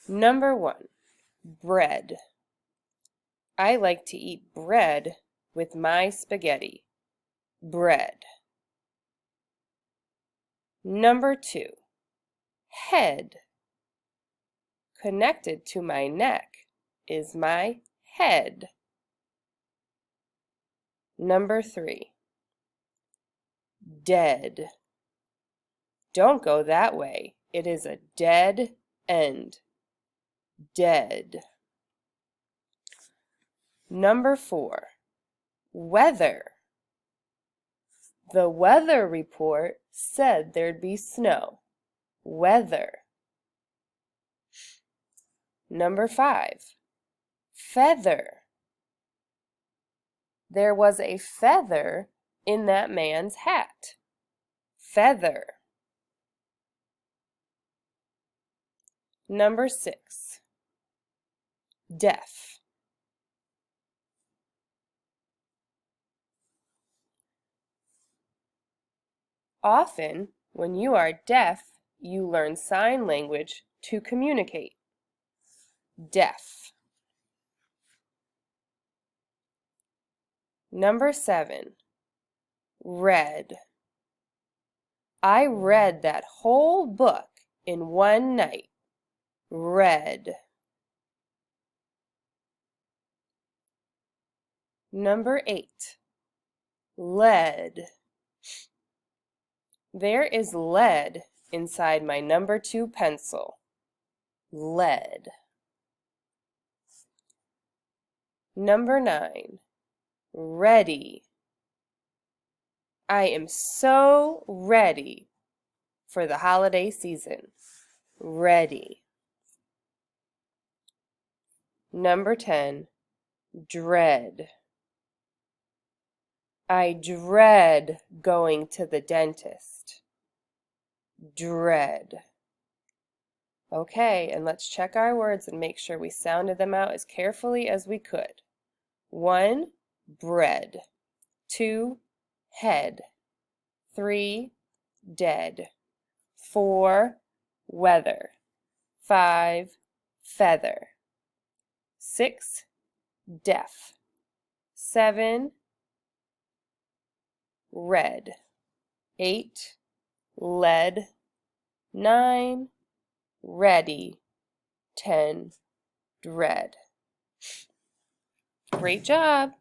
Number 1, bread. I like to eat bread with my spaghetti. Bread. Number 2, head. Connected to my neck is my head. Number 3, dead. Don't go that way. It is a dead end. Dead. Number 4, weather. The weather report said there'd be snow. Weather. Number 5, feather. There was a feather in that man's hat. Feather. Number 6, deaf. Often, when you are deaf, you learn sign language to communicate. Deaf. Number 7, read. I read that whole book in one night. Read. Number 8, lead. There is lead inside my number 2 pencil. Lead. Number 9, ready. I am so ready for the holiday season. Ready. Number 10, dread. I dread going to the dentist. Dread. Okay, and let's check our words and make sure we sounded them out as carefully as we could. 1, bread. 2, head. 3, dead. 4, weather. 5, feather. 6, deaf. 7, red. 8, lead. 9, ready. 10, dread. Great job!